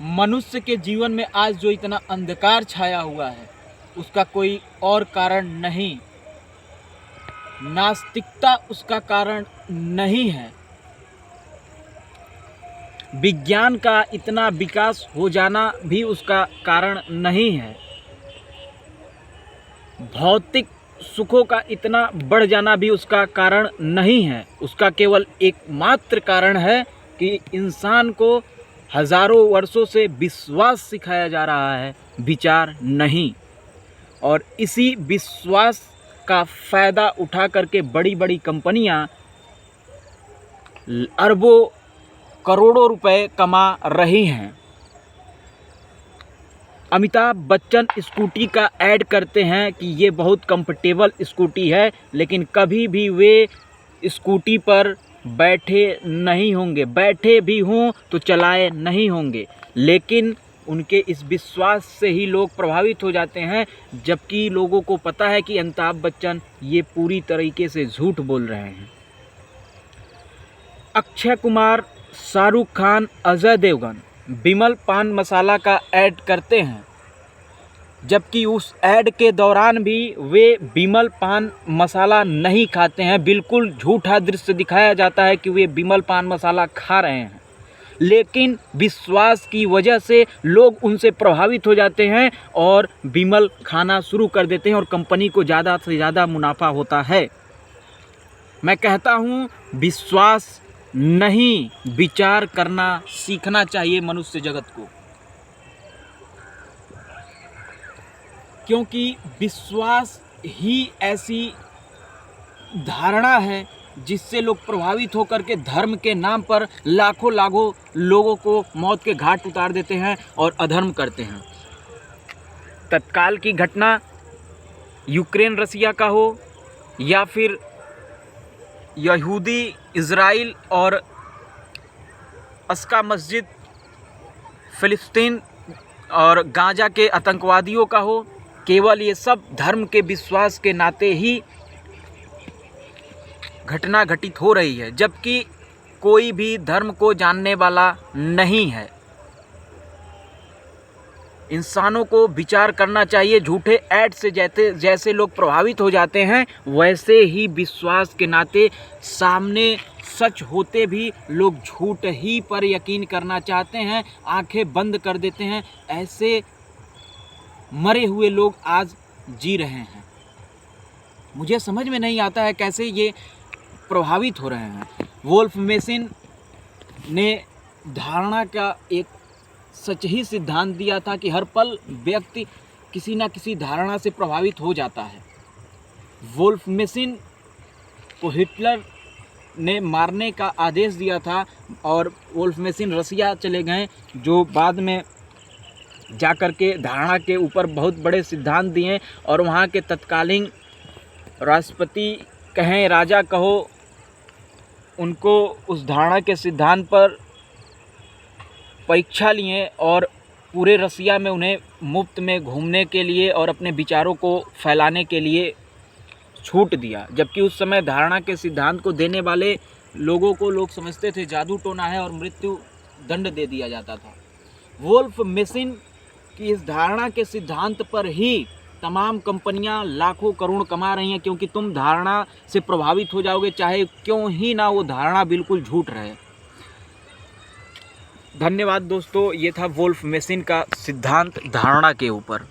मनुष्य के जीवन में आज जो इतना अंधकार छाया हुआ है उसका कोई और कारण नहीं, नास्तिकता उसका कारण नहीं है। विज्ञान का इतना विकास हो जाना भी उसका कारण नहीं है। भौतिक सुखों का इतना बढ़ जाना भी उसका कारण नहीं है। उसका केवल एकमात्र कारण है कि इंसान को हजारों वर्षों से विश्वास सिखाया जा रहा है, विचार नहीं। और इसी विश्वास का फ़ायदा उठा करके बड़ी बड़ी कंपनियां अरबों करोड़ों रुपए कमा रही हैं। अमिताभ बच्चन स्कूटी का ऐड करते हैं कि ये बहुत कंफर्टेबल स्कूटी है, लेकिन कभी भी वे स्कूटी पर बैठे नहीं होंगे, बैठे भी हों तो चलाए नहीं होंगे। लेकिन उनके इस विश्वास से ही लोग प्रभावित हो जाते हैं, जबकि लोगों को पता है कि अमिताभ बच्चन ये पूरी तरीके से झूठ बोल रहे हैं। अक्षय कुमार, शाहरुख खान, अजय देवगन विमल पान मसाला का ऐड करते हैं, जबकि उस ऐड के दौरान भी वे विमल पान मसाला नहीं खाते हैं। बिल्कुल झूठा दृश्य दिखाया जाता है कि वे विमल पान मसाला खा रहे हैं, लेकिन विश्वास की वजह से लोग उनसे प्रभावित हो जाते हैं और विमल खाना शुरू कर देते हैं और कंपनी को ज़्यादा से ज़्यादा मुनाफा होता है। मैं कहता हूँ विश्वास नहीं, विचार करना सीखना चाहिए मनुष्य जगत को, क्योंकि विश्वास ही ऐसी धारणा है जिससे लोग प्रभावित होकर के धर्म के नाम पर लाखों लाखों लोगों को मौत के घाट उतार देते हैं और अधर्म करते हैं। तत्काल की घटना यूक्रेन रसिया का हो या फिर यहूदी इज़राइल और अस्का मस्जिद फ़िलिस्तीन और गाज़ा के आतंकवादियों का हो, केवल ये सब धर्म के विश्वास के नाते ही घटना घटित हो रही है, जबकि कोई भी धर्म को जानने वाला नहीं है। इंसानों को विचार करना चाहिए। झूठे ऐड से जैसे लोग प्रभावित हो जाते हैं, वैसे ही विश्वास के नाते सामने सच होते भी लोग झूठ ही पर यकीन करना चाहते हैं, आंखें बंद कर देते हैं। ऐसे मरे हुए लोग आज जी रहे हैं। मुझे समझ में नहीं आता है कैसे ये प्रभावित हो रहे हैं। वोल्फ मेसिन ने धारणा का एक सच ही सिद्धांत दिया था कि हर पल व्यक्ति किसी न किसी धारणा से प्रभावित हो जाता है। वोल्फ मेसिन को हिटलर ने मारने का आदेश दिया था और वोल्फ मेसिन रसिया चले गए, जो बाद में जाकर के धारणा के ऊपर बहुत बड़े सिद्धांत दिए और वहाँ के तत्कालीन राष्ट्रपति कहें राजा कहो, उनको उस धारणा के सिद्धांत पर परीक्षा लिए और पूरे रसिया में उन्हें मुफ्त में घूमने के लिए और अपने विचारों को फैलाने के लिए छूट दिया। जबकि उस समय धारणा के सिद्धांत को देने वाले लोगों को लोग समझते थे जादू टोना है और मृत्यु दंड दे दिया जाता था। वोल्फ मेसिन की इस धारणा के सिद्धांत पर ही तमाम कंपनियां लाखों करोड़ कमा रही हैं, क्योंकि तुम धारणा से प्रभावित हो जाओगे, चाहे क्यों ही ना वो धारणा बिल्कुल झूठ रहे। धन्यवाद दोस्तों, ये था वोल्फ मेसिन का सिद्धांत धारणा के ऊपर।